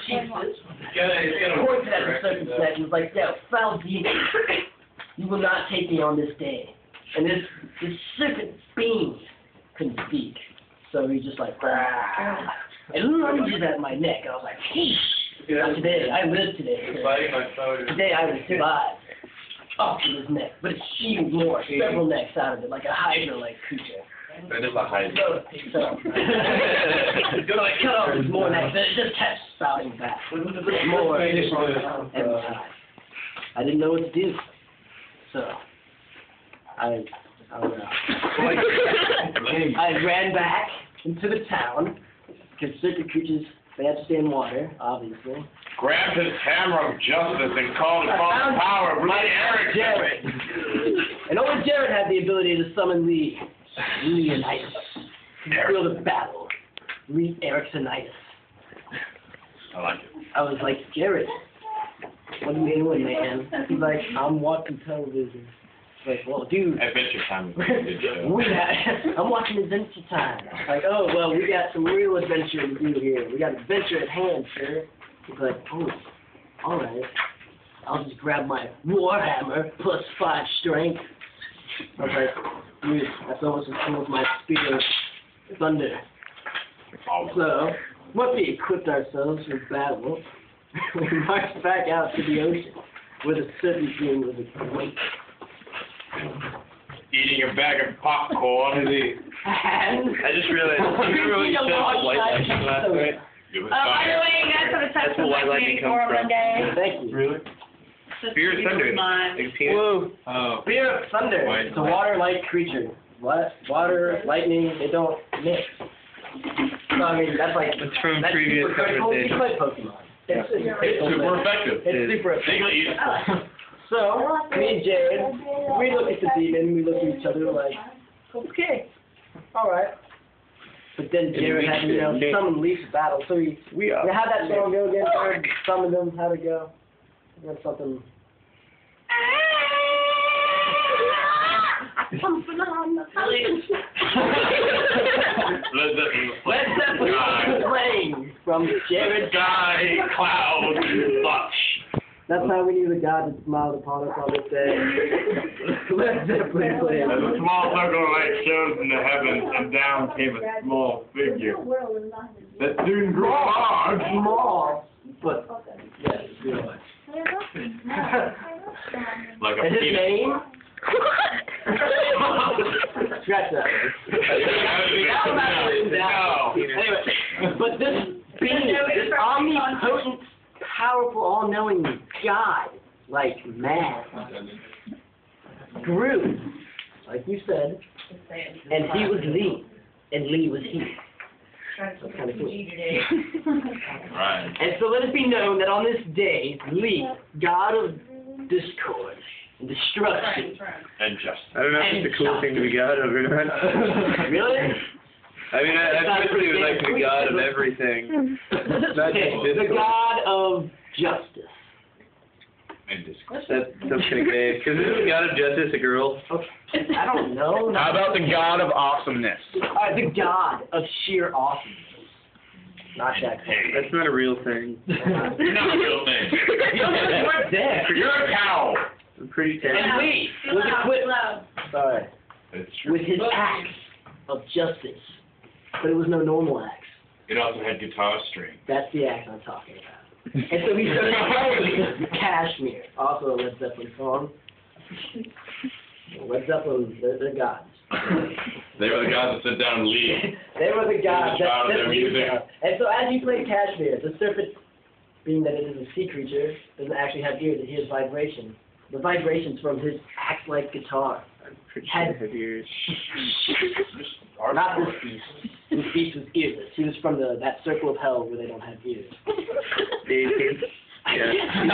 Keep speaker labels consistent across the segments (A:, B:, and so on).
A: Jesus. Pointed at the serpent's neck and was like, "Yeah, foul demon, you will not take me on this day." And this serpent being couldn't speak, so he just like, "Rah," and lunges at my neck. And I was like, "Hey, not today. I live today. Today I will survive." Off to his neck, but it sheathed more, several necks out of it, like a hydra-like creature.
B: That is a hydra.
A: So I cut off his more necks, and it just kept spouting back. More every time. I didn't know what to do, so I ran back into the town, because serpent creatures, they have to stay in water, obviously.
B: Grabbed his hammer of justice and called upon the power of Lee Eric.
A: And only Jared had the ability to summon Lee Leonidas. Feel the battle. Lee Ericsonitis.
B: I like it.
A: I was like, Jared, what are you doing, man? He's like, I'm watching television. Like, well, dude.
B: Adventure Time.
A: I'm watching Adventure Time. Like, oh, well, we got some real adventure to do here. We got adventure at hand, sir. He's like, oh, all right. I'll just grab my Warhammer plus 5 strength. I was like, dude, that's almost as cool as my spear of thunder. So, once we equipped ourselves for battle, we marched back out to the ocean, where the serpent king was awake.
B: Eating a bag of popcorn.
A: And
C: I just realized you really said white lightning last night.
D: By the way, you guys have a text from
C: where white lightning comes from.
D: Monday.
A: Thank you.
B: Really?
C: Fear of thunder.
A: Whoa.
B: Oh.
A: Fear of thunder. It's a water-like creature. What? Water, lightning, they don't mix. So, I mean, that's like...
C: It's from
A: that's
C: previous
A: super critical. You
C: conversations.
A: play Pokemon. It's
B: Super effective.
A: It's super effective. So, me and Jared, we look at the demon, we look at each other like, okay, alright. But then Jared had to, summon Leaf to battle, so how'd that song go again, Jared? Summon them, how'd it go? That's something... Led Zeppelin was playing from Jared
B: Sky, cloud, lush.
A: That's how we knew the God had smiled upon us on this day. Led Zeppelin playing.
B: As a small circle of light shows in the heavens, and down came a small figure. That soon grew large.
A: Small, but yes, good.
B: Like a
A: And his
B: penis.
A: name? Scratch that.
B: No.
A: Anyway, but this being, this omnipotent, powerful, all-knowing God, like man, grew, like you said, and he was Lee, and Lee was he. That's kind of cool.
B: Right.
A: And so let it be known that on this day, Lee, God of discord and destruction,
B: And justice.
C: I don't know if it's a cool thing to be God of or not.
A: Really?
C: I mean, I personally would like to be God of everything. Not
A: Okay,
C: just
A: the
C: discord.
A: God of justice.
B: And discord.
C: That's something vague. Because isn't the God of justice a girl?
A: Okay. I don't know.
B: How about the God of awesomeness?
A: The God of sheer awesomeness. Not that cool.
C: That's not a real thing.
B: Not a real thing.
A: You weren't there.
B: You're a cow.
C: I'm pretty terrible.
A: And Lee was equipped sorry,
B: It's true.
A: with his axe of justice. But it was no normal axe.
B: It also had guitar string.
A: That's the axe I'm talking about. And so he started playing Kashmir, also a Led Zeppelin song. Led Zeppelin, they're gods.
B: They were the guys that sit down and lead.
A: They were the gods
B: Proud of
A: that
B: their music.
A: And so as he played Kashmir, the serpent, being that it is a sea creature, doesn't actually have ears, it hears vibrations. The vibrations from his axe-like guitar.
C: I'm pretty sure I have ears.
A: Not this beast. This beast was earless. He was from that circle of hell where they don't have ears.
C: Yeah.
A: And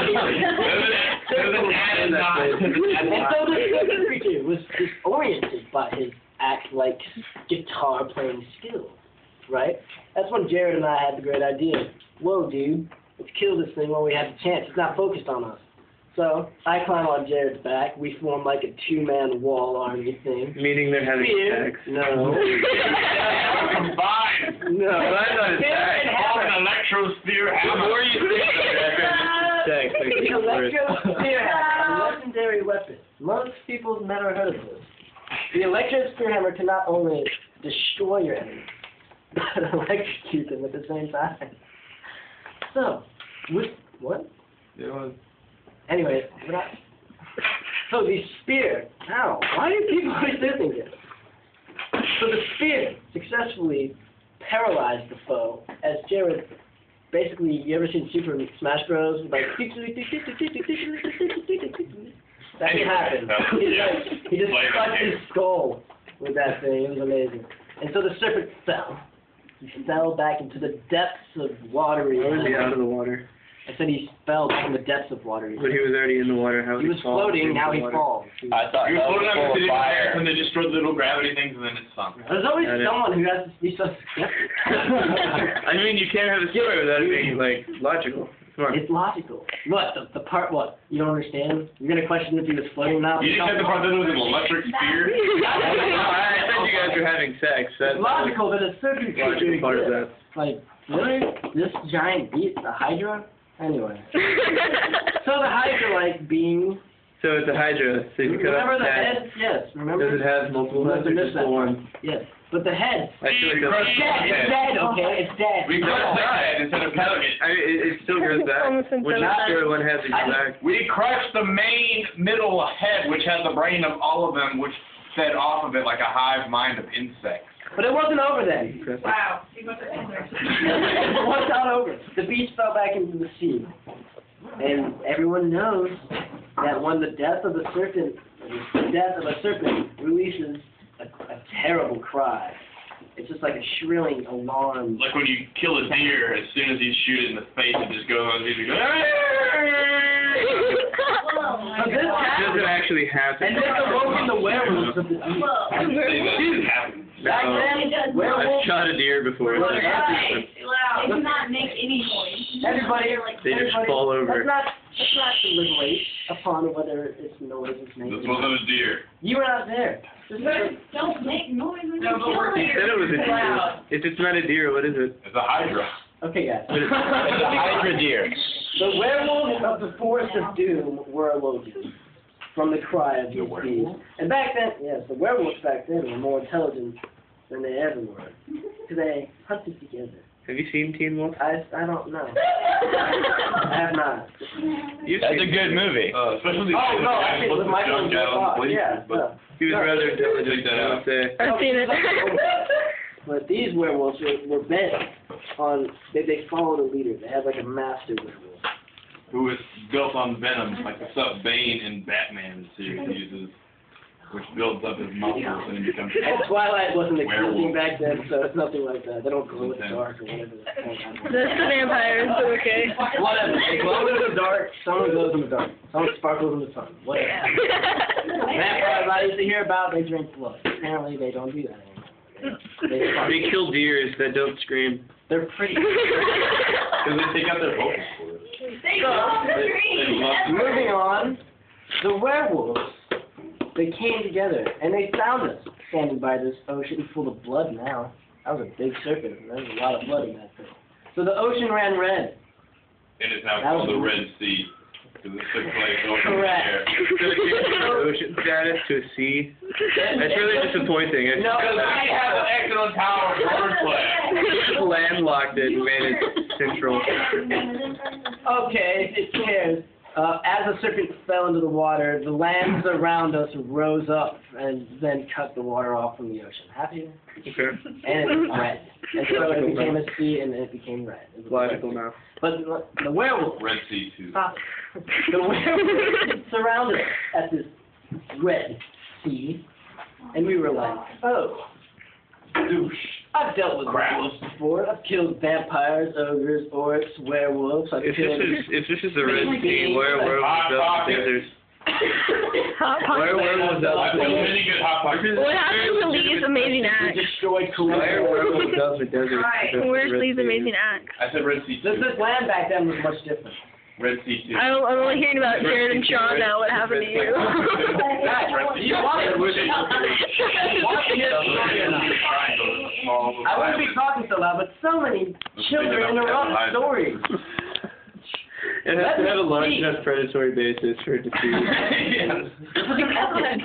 A: so this serpent creature was disoriented by his axe-like guitar-playing skills, right? That's when Jared and I had the great idea. Whoa, dude, let's kill this thing while we have the chance. It's not focused on us. So I climb on Jared's back. We form like a 2-man wall army thing.
C: Meaning they're having
A: Spear.
C: sex.
A: No.
B: Combined.
A: No.
C: Well, that's not his
A: Jared
C: back.
A: has
B: electrosphere
C: The
B: hammer.
C: more you think about it, after
A: The
C: it's worse.
A: electro-spear hammer, a legendary weapon. Most people have never heard of this. The electro-spear hammer can not only destroy your enemy, but electrocute them at the same time. So, what? Anyway, we're not... So the spear, ow, why do people always do things here? So the spear successfully paralyzed the foe, as Jared, basically, you ever seen Super Smash Bros? Like, that's what happened. He just crushed his skull with that thing, it was amazing. And so the serpent fell. He fell back into the depths of watery...
C: How was he out of the water?
A: I said he fell from the depths of water.
C: But he was already in the water. How
A: He was floating, now he falls.
E: I thought
B: You
E: that
B: floated
E: was
B: up
E: full
B: to
E: of
B: the
E: fire.
B: and they destroyed the little gravity things and then it sunk.
A: There's always
C: Got it.
A: someone who has to be so skeptical.
C: I mean, you can't have a story without it being, like, logical. Come on.
A: It's logical. What? The part what? You don't understand? You're going to question if he was floating now?
B: You just said the part that it was an electric spear?
C: I said you guys were having sex. That's
A: It's logical that a certain
C: the logical part of that.
A: Like, really? This giant beast, the Hydra? Anyway. So the Hydra-like being...
C: So it's a Hydra. So you cut
A: Remember
C: off
A: the
C: head.
A: head? Yes, remember?
C: Does it have multiple heads or just the one?
A: Yes. But the head...
C: I feel like
B: Crushed
C: that's...
A: It's dead, okay? It's dead.
B: We crushed the head instead of cutting it.
C: I mean, it still grows back.
D: Almost
C: Which is
D: infinite.
C: sure one has to go back.
B: We crushed the main middle head, which has the brain of all of them, which fed off of it like a hive mind of insects.
A: But it wasn't over then.
D: Wow. You must have been there.
A: It was not over. The beast fell back into the sea. And everyone knows that when the death of a serpent releases a terrible cry. It's just like a shrilling alarm.
B: Like when you kill a deer, as soon as you shoot it in the face, it just goes on and you go,
A: But this
C: It
A: happened.
C: doesn't actually happen.
A: And this awoken the werewolves of the deep. Back then,
C: I've
A: werewolves,
C: shot a deer before.
A: Right.
D: They do not make any noise.
A: everybody,
C: They just fall over.
A: Let's not deliberate upon whether it's noise is
B: This
A: making.
B: wasn't a deer.
A: You were not there. This is
D: Don't make noise when
B: No,
D: you
B: but
D: kill
B: we're-
C: You said it was a deer. If it's not a deer, what is it?
B: It's a hydra.
A: okay, guys.
E: It's a Hydra deer.
A: The werewolves of the Forest of Doom were awoken from the cry of these beasts. And back then, yes, the werewolves back then were more intelligent than they ever were. Because they hunted together.
C: Have you seen Teen Wolf?
A: I don't know. I have not.
E: That's a good movie.
B: Especially the
A: Oh, no, actually, with Michael J. Fox, yeah.
B: but
C: He was rather intelligent, I would say.
D: I've seen it.
A: But these werewolves were bent on, they followed a leader. They had like a master werewolf.
B: who is built on venom, like the stuff Bane in Batman series uses, which builds up his muscles and he becomes.
A: And Twilight wasn't existing
B: Werewolf.
A: back then, so it's nothing like that. They don't glow in the dark or whatever.
D: That's the vampires, okay.
A: Whatever. They glow in the dark. Someone glows in the dark. Someone sparkles in the sun. Whatever. Vampires I used to hear about, they drink blood. Apparently they don't do that anymore.
C: They kill deers that don't scream.
A: They're pretty.
B: Because they take out their vocal cords.
A: Moving on, the werewolves, they came together, and they found us standing by this ocean full of blood now. That was a big serpent, and there was a lot of blood in that thing. So the ocean ran red.
B: And it's now called the Red Sea. Because it took place over
A: Correct.
B: there.
C: Ocean status to a sea. That's really disappointing. It's
A: No,
B: Because we have an excellent power of wordplay.
C: just landlocked it and made it central.
A: Okay, it cares. As the serpent fell into the water, the lands around us rose up and then cut the water off from the ocean. Happy?
C: Okay.
A: And it's red. And so it became a sea and it became red. It was
C: Logical
A: red.
C: now.
A: But the werewolf,
B: Red Sea, too.
A: stop. The werewolf surrounded us at this red sea, and we were like, oh, douche. I've dealt with werewolves before. I've killed vampires, ogres, orcs, werewolves. I've
C: If
A: killed...
C: this is the Red Sea, where werewolves up the deserts? Where werewolves up the
B: Many good hot pockets.
D: What happened to Lee's amazing
A: We
D: act?
A: destroyed
C: Where
A: Colombia.
C: werewolves up the deserts?
D: Where's Lee's amazing act?
B: I said Red Sea, too.
A: This land back then was much different.
B: Red Sea, too.
D: I'm only hearing about Jared and Sean now. What happened to you?
A: Guys, you wanted it.
B: small.
A: I wouldn't be talking so loud, but so many children interrupt stories.
C: It has to have a large enough predatory basis for it to see.
B: Yes.
A: This is an epic.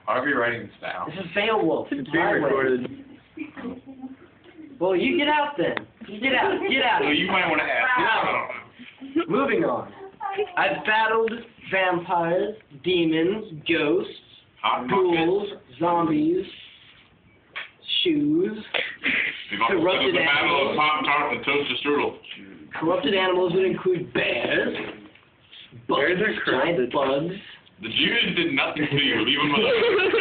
B: Why are you writing this down?
A: This is Beowulf.
C: It's being recorded.
A: Well, you get out then. You get out. Get out.
B: So you might want to ask.
A: Moving on. I've battled vampires, demons, ghosts,
B: Hot
A: ghouls, zombies, shoes,
B: We've also
A: corrupted
B: the battle
A: animals.
B: of Pop-Tart and Toaster Strudel.
A: Corrupted animals would include bears, bugs,
C: Bears are
A: giant
C: corrupted.
A: bugs.
B: The Jews did nothing to you. Leave them alone.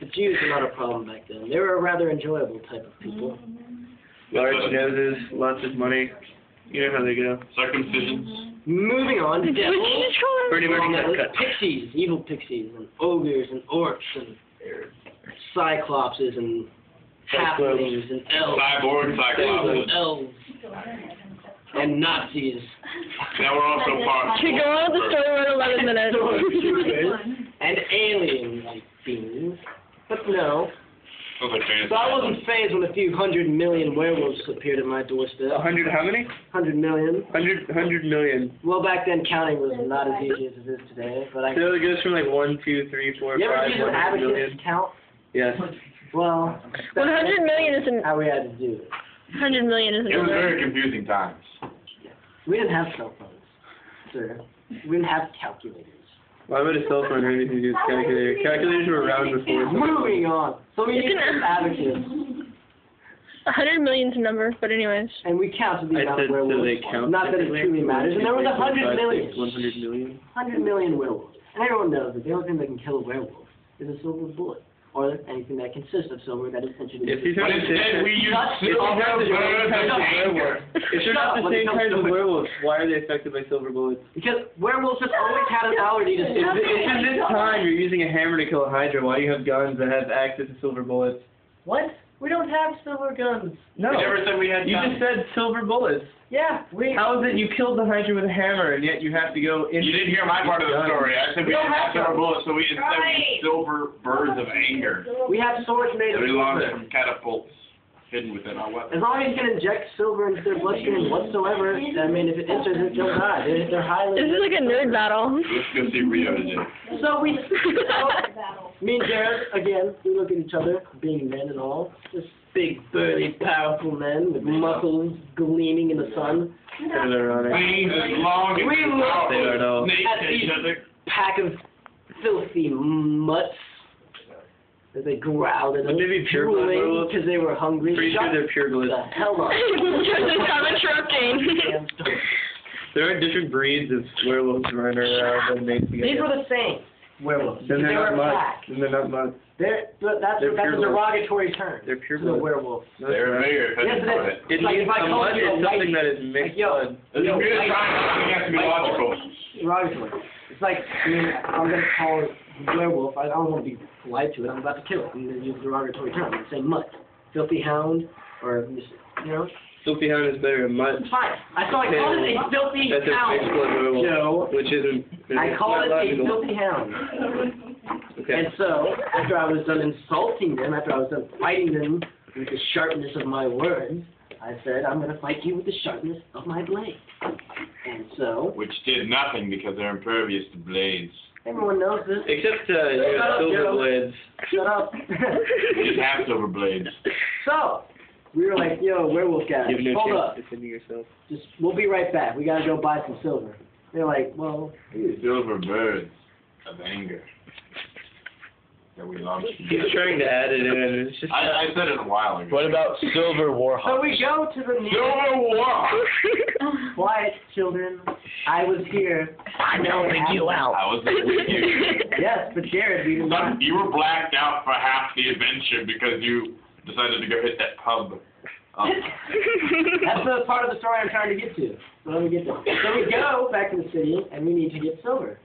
A: The Jews were not a problem back then. They were a rather enjoyable type of people.
C: Large noses, lots of money. You know how they go.
B: Circumcisions.
A: Moving on,
D: What did you
A: devils,
D: just call him?
C: Pretty much
A: with
C: cut.
A: pixies, evil pixies, and ogres, and orcs, and cyclopses, and halflings, and elves.
B: Cyborg,
A: And
B: Cyclops.
A: elves. And Nazis.
B: That were also part.
D: Keep going with the story about 11 minutes.
A: And alien-like beings. But no.
B: Sounds like fantasy.
A: So I wasn't fazed when a few 100 million werewolves appeared at my doorstep.
C: 100, how many?
A: 100 million.
C: 100 million.
A: Well, back then counting was not as easy as it is today. But I.
C: So it goes from like 1, 2, 3, 4,
A: You ever
C: 5,
A: use an
C: 100
A: abacus
C: million.
A: to count?
C: Yes.
A: Well,
D: 100 million isn't.
A: how we had to do it.
D: 100 million isn't.
B: It was very confusing times.
A: We didn't have cell phones, sir. We didn't have calculators.
C: Why would a cell phone have anything to do with calculator? Calculators were around before.
A: Moving on. So we
D: It's
A: used
D: an-
A: this abacus,
D: 100 million's a number, but anyways.
A: and we counted the
C: I
A: amount
C: said
A: of
C: so
A: werewolves.
C: they count.
A: Not that it truly matters. And there was 100 million.
C: 100 million?
A: 100 million werewolves. And everyone knows that the only thing that can kill a werewolf is a silver bullet, or anything that consists of silver that is entered
C: If
A: into
C: you
A: the
B: But
C: have
B: instead we used
C: If you
B: silver
C: have the same
B: birds
C: kinds
B: and
C: of
B: anger.
C: If they're not the same kinds of werewolves, why are they affected by silver bullets?
A: Because werewolves have always had an allergy to
C: If
A: silver.
C: in this time you're using a hammer to kill a hydra, why do you have guns that have access to silver bullets?
A: What? We don't have silver guns.
C: No.
B: We never said we had
C: You just said silver bullets.
A: Yeah, we.
C: How is it you killed the hydra with a hammer and yet you have to go in?
B: You didn't hear my part of the story. I said we didn't have silver bullets, so we instead used silver birds of anger.
A: We have swords made of
B: They launched
A: silver.
B: from catapults hidden within our
A: As
B: weapons.
A: long as you can inject silver into their bloodstream whatsoever, I mean, if it enters it, they'll die. They're highly.
D: This is like a nerd battle.
B: Let's go see Rio today.
A: So me and Jared, again, we look at each other, being men and all, just big, burly, powerful men with muscles gleaming in the sun.
C: Kind of ironic.
B: Things as long as
A: We look
C: They are all.
B: snakes
A: at
B: at each
A: these
B: other.
A: pack of filthy mutts as they growled at us,
C: Would they be pure blood
A: drooling
C: werewolves?
A: because they were hungry.
C: Pretty sure
A: Shut
C: they're pure blood.
A: the hell up.
D: Stop interrupting.
A: Damn story.
C: There are different breeds of werewolves running around and made together.
A: These were the same werewolves.
C: Then
A: They
C: they're
A: were
C: not
A: a
C: mutts.
A: pack.
C: Then they're not mutts.
A: That's
C: They're
A: a
C: pure blood.
A: derogatory term
C: They're pure
A: to the
C: blood.
A: werewolf.
C: No,
B: They're
C: it's
B: bigger.
A: Yes, it is.
C: It
A: Like
C: means
A: if I
C: a
A: called
C: mutt
A: you a
C: is something
A: white-
C: that is mixed
A: yo,
C: blood.
B: It's a good time. Nothing has to be logical.
A: Derogatory. It's like, I mean, I'm going to call it werewolf. I don't want to be polite to it. I'm about to kill it. I'm going to use a derogatory term. I'm going to say mutt. Filthy hound, or, you know.
C: Filthy hound is better than mutt.
A: It's fine. I call it a filthy
C: That's a mixed
A: hound.
C: blood werewolf,
A: Joe.
C: which isn't.
A: I call
C: not
A: it a
C: logical.
A: filthy hound.
C: Okay.
A: And so, after I was done insulting them, after I was done fighting them with the sharpness of my words, I said, I'm going to fight you with the sharpness of my blade. And so,
B: Which did nothing because they're impervious to blades.
A: everyone knows this.
C: Except you
A: Shut
C: have
A: up,
C: silver
A: Joe.
C: blades.
A: Shut up.
B: We didn't have silver blades.
A: So, we were like, yo, werewolf guys,
C: You have no
A: hold
C: chance
A: up.
C: of defending yourself.
A: Just, we'll be right back. We got to go buy some silver. They're like, well,
B: Silver birds of anger that we launched.
C: He's trying to add it in. It's just.
B: I said it a while ago.
E: What about Silver
A: so
E: Warhawk?
A: we go to the nearest.
B: Silver War?
A: Quiet, children. I was here. I know you out.
B: I was there with you.
A: Yes, but Jared, we did not.
B: Son, you were blacked out for half the adventure because you decided to go hit that pub.
A: That's the part of the story I'm trying to get to. So let me get there. So we go back to the city, and we need to get silver.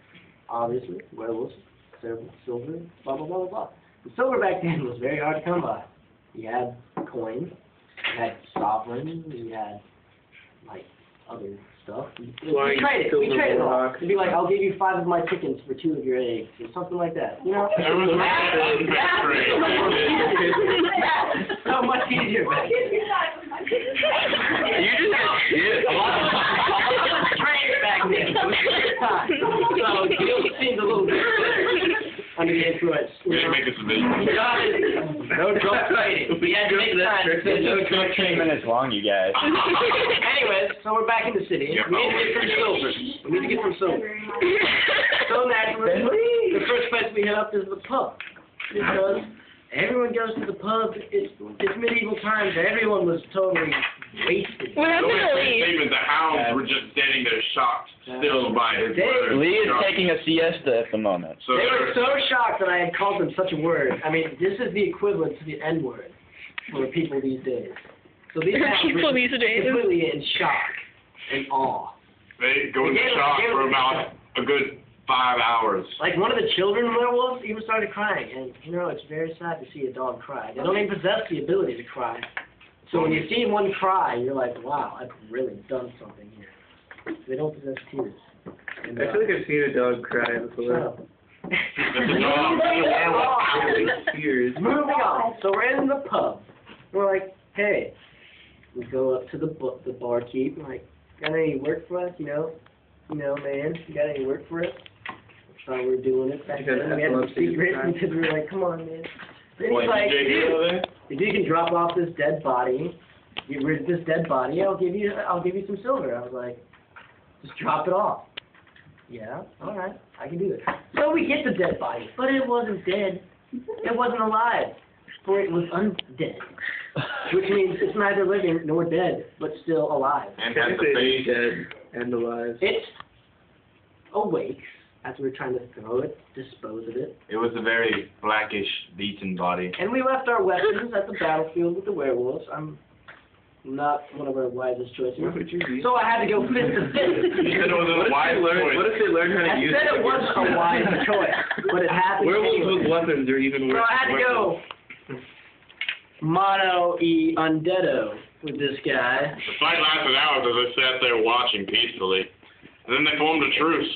A: Obviously, werewolves, silver, blah, blah, blah, blah, blah. The silver back then was very hard to come by. You had coins, you had sovereigns, you had, like, other stuff. We
C: Flying
A: trade it. We
C: silver
A: trade it all.
C: rock.
A: It'd be like, I'll give you 5 of my chickens for 2 of your eggs, or something like that. You know?
B: It was
A: So much easier back then.
C: You just got shit.
A: A lot of trade back then. It was a good time. So it seems a little bit under the influence.
B: We didn't make this a vision.
A: No drug trading. We had to make time.
E: No 15 minutes long, you guys.
A: Anyways, so we're back in the city.
B: Yeah,
A: We need to get some silver. We need to get some silver. So naturally, the first place we hit up is the pub. Because everyone goes to the pub. It's medieval times. Everyone was totally wasted.
D: What happened to
B: The
D: Lee?
B: statement, the hounds were just standing there shocked still by his word.
E: Lee is taking a siesta at the moment.
B: So
A: They were
B: they're-
A: so shocked that I had called them such a word. I mean, this is the equivalent to the N-word for people these days. So these guys
D: People
A: were
D: these days.
A: completely in shock and awe.
B: they go into shock for about a good 5 hours.
A: Like one of the children werewolves even started crying, and you know it's very sad to see a dog cry. They don't even possess the ability to cry. So when you see one cry, you're like, wow, I've really done something here. They don't possess tears. And,
C: I feel like I've seen a dog cry
A: shut
C: before.
A: up.
B: That's a dog. That's a werewolf.
C: Tears.
A: Moving on. So we're in the pub. We're like, hey, we go up to the barkeep. We're like, got any work for us? You know, man, you got any work for us? So we were doing it back
C: You got
A: then. We had some
C: epilepsy
A: secrets
C: at the time?
A: because we were like, come on, man. Then
B: What,
A: he's like,
B: DJ
A: dude,
B: over there?
A: if you can drop off this dead body, get rid of this dead body, I'll give you some silver. I was like, just drop it off. Yeah, all right, I can do it. So we get the dead body, but it wasn't dead. It wasn't alive, for it was undead, which means it's neither living nor dead, but still alive.
B: And had the face.
C: Dead and alive.
A: It awakes as we were trying to throw it, dispose of it,
B: It was a very blackish, beaten body.
A: and we left our weapons at the battlefield with the werewolves. I'm not one of our wisest choices.
C: What would you do?
A: So I had to go fist to fist.
B: You said it was a wise choice.
C: What if they learn how to
A: I
C: use
A: said it wasn't a wise choice, but it happened
C: Werewolves
A: anyway.
C: with weapons are even
A: So
C: worse.
A: I had to go mono-e-undeado with this guy.
B: The fight lasted hours as I sat there watching peacefully. And then they formed a truce.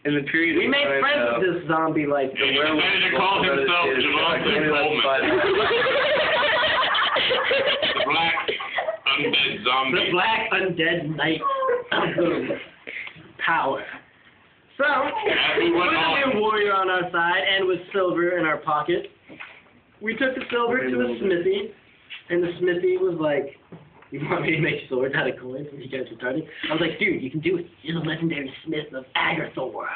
C: In the period
A: We
C: of
A: made
C: time,
A: friends with this zombie like
B: He decided to call himself Javante Coleman, the black undead
A: the
B: zombie.
A: black undead knight of the power. So,
B: we
A: with
B: went
A: a
B: on.
A: new warrior on our side and with silver in our pocket, we took the silver to the smithy, and the smithy was like, you want me to make swords out of coins? Are you guys retarded? I was like, dude, you can do it. You're the legendary smith of Agathor,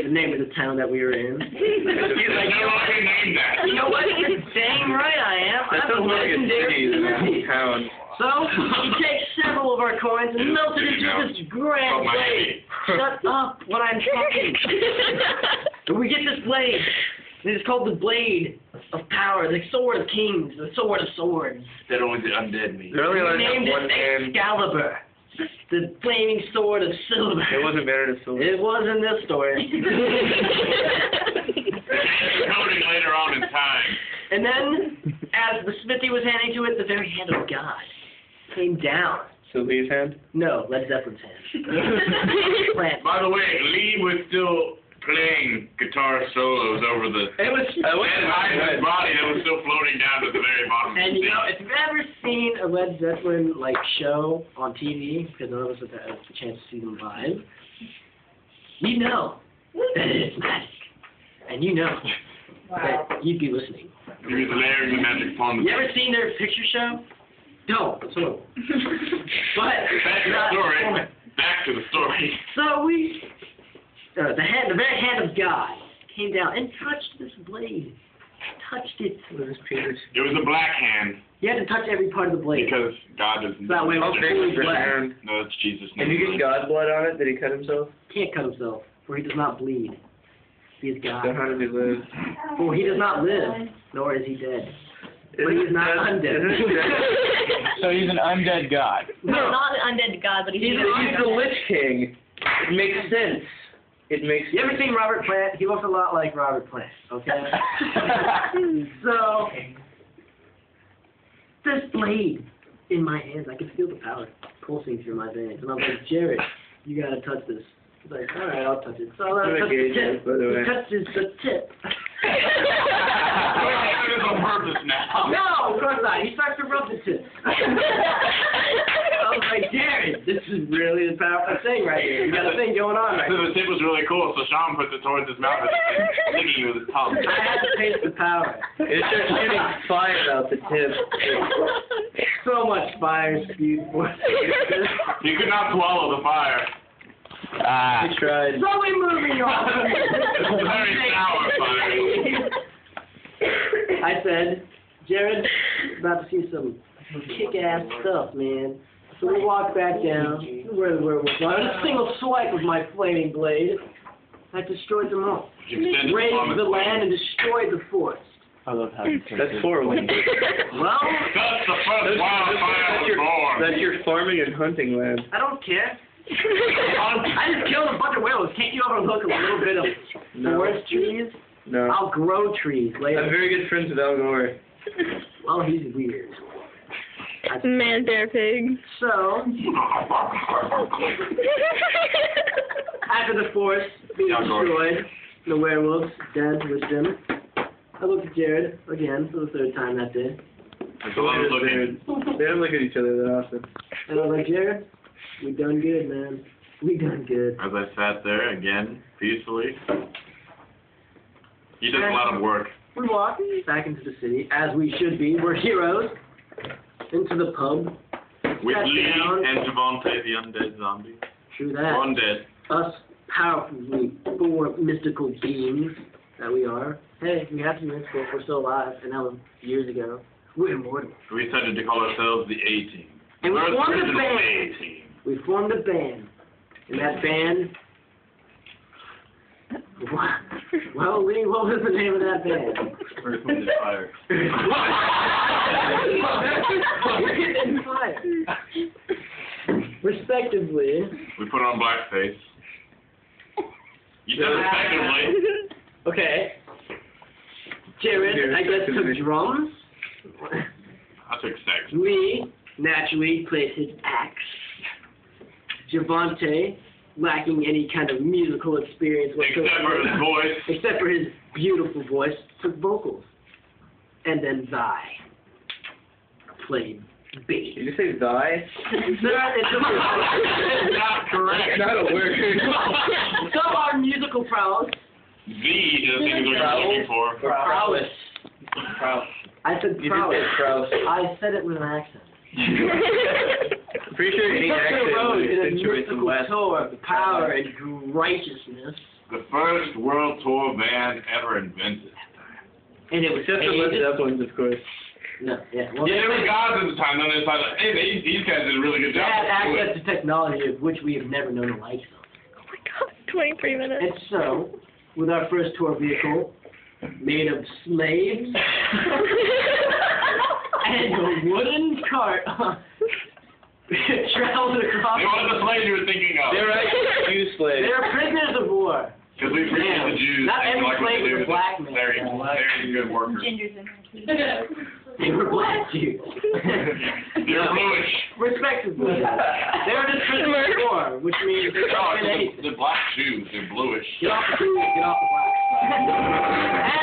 A: the name of the town that we were in. He's like,
B: No, I didn't name that.
A: you know what? Dang right I am.
C: That
A: I'm a
C: sounds like a
A: legendary
C: city than a
A: smith.
C: town.
A: So, he takes several of our coins and melts it into this grand
B: Oh, my
A: blade. Shut up when I'm talking. And we get this blade. And it's called the Blade of Power, the Sword of Kings, the Sword of Swords.
B: That only the undead mean.
C: They're only
A: We
C: allowed to
A: named
C: have one
A: it
C: hand.
A: Excalibur, the flaming sword of silver.
C: It wasn't better to silver.
A: It was in this story.
B: Coding later on in time.
A: And then, as the smithy was handing to it, the very hand of God came down.
C: So Lee's hand?
A: No, Led Zeppelin's hand. Plant.
B: By the way, Lee was still playing guitar solos over the
A: It was.
B: dead Ivan's body that was still floating down to the very bottom of the
A: And you
B: sea.
A: know, if you've ever seen a Led Zeppelin like show on TV, because none of us have had a chance to see them live, you know that it's magic, and you know that you'd be listening.
B: He was layering the magic upon the
A: You ever seen their picture show? Don't. It's horrible. But
B: Back to the story. Back to the story.
A: so we, the very hand of God came down and touched this blade. Touched it.
C: What is Peter's?
B: It was a black hand
A: You had to touch every part of the blade.
B: because God doesn't.
A: That way,
C: How big was the
A: black.
C: hand?
B: No, that's Jesus'
C: Did you
B: name.
C: get God blood on it? Did he cut himself?
A: Can't cut himself, for he does not bleed. He is God.
C: So how did he live?
A: For he does not live, nor is he dead. But he is not undead.
E: So he's an undead god.
D: No, not an undead god, but he's
C: He's the Lich King. It makes sense. It makes
A: You ever seen Robert Plant? He looks a lot like Robert Plant, okay? So, this blade in my hands, I can feel the power pulsing through my veins. And I was like, Jared, you gotta touch this. He's like, all right, I'll touch it. So I touched the tip. He touches the tip.
B: It's on purpose now.
A: No, of course not. He starts to rub the tip. I was like, Jared, this is really a powerful thing right here. You got a thing going on right
B: So
A: here.
B: the tip was really cool, so Sean puts it towards his mouth and licking you with his tongue.
A: I had to taste the power.
C: It starts shooting fire out the tip.
A: So much fire spewed forth.
B: He could not swallow the fire.
C: I tried.
A: So we moving on.
B: Very sour fire.
A: I said, Jared, about to see some kick-ass stuff, man. So we walked back down where the werewolves were. A single swipe of my flaming blade, I destroyed them all.
B: Extended
A: Razed the land and destroyed the forest.
E: I love how you
C: That's horrible.
A: Well,
B: That's the first wildfire was born.
C: That's your farming and hunting land.
A: I don't care. I just killed a bunch of werewolves. Can't you overlook a little bit of forest trees?
C: No.
A: I'll grow trees later.
C: I'm very good friends with Al Gore.
A: Well, he's weird.
D: Man, bear, pig.
A: So, after the forest being destroyed, the werewolves dead with them, I looked at Jared again for the third time that day.
B: There's a lot of looking.
C: They don't look at each other that often.
A: And I was like, Jared, we done good, man. We done good.
B: As I sat there again, peacefully. He does a lot of work.
A: We walked back into the city, as we should be. We're heroes. Into the pub.
B: With
A: Sat
B: Lee
A: down.
B: and Javante, the undead zombie.
A: True that.
B: Undead.
A: Us powerfully four mystical beings that we are. Hey, we have to be mystical if we're still alive, and that was years ago. We're immortal.
B: We decided to call ourselves the A-Team.
A: And we
B: We're the
A: formed a
B: original
A: band.
B: A-Team.
A: We formed a band. And that band... Well, Lee, what was the name of that band?
B: First Wind and Fire.
A: Fire. Respectively.
B: We put on blackface. You said respectively.
A: Okay. Jared, I guess, took drums.
B: I took sex.
A: Lee naturally played his axe. Javante, lacking any kind of musical experience
B: Except for his voice.
A: except for his beautiful voice, took vocals. And then Thy played bass.
C: Did you say thy?
A: It's
B: Not correct.
C: Not a word.
A: So our musical prowess.
B: The is the thing that you're looking for.
A: Prowess. I said
C: You
A: prowess.
C: did say prowess.
A: I said it with an accent.
C: I'm pretty sure
A: We
C: any
A: took the
C: accent
A: road
C: would
A: in a
C: accentuate the
A: mystical
C: West.
A: tour of power and righteousness.
B: The first world tour band ever invented.
A: And it was
C: Except for Led Zeppelin, of course.
A: No, yeah. Well,
B: Yeah, there were gods at the time. Then they decided, hey, these guys did a really good
A: they
B: job.
A: had
B: Let's do it.
A: access to technology of which we have never known the likes of.
D: Oh my god, 23 minutes.
A: And so, with our first tour vehicle, made of slaves, and a wooden cart, traveled across.
B: They weren't the slaves you were thinking of.
C: They're actually Jew slaves.
A: They're prisoners of war.
B: Because we forget the Jews.
A: Not
B: and
A: every
B: like what
A: slave
B: they do
A: was a
B: with
A: black
B: it.
A: man.
B: Very good workers.
A: They were black Jews.
B: They're bluish.
A: Respectively. They were just prisoners of war, which means they
B: No,
A: don't fit
B: it's
A: anything.
B: the black Jews. They're bluish.
A: Get off the Jews, get off the blacks.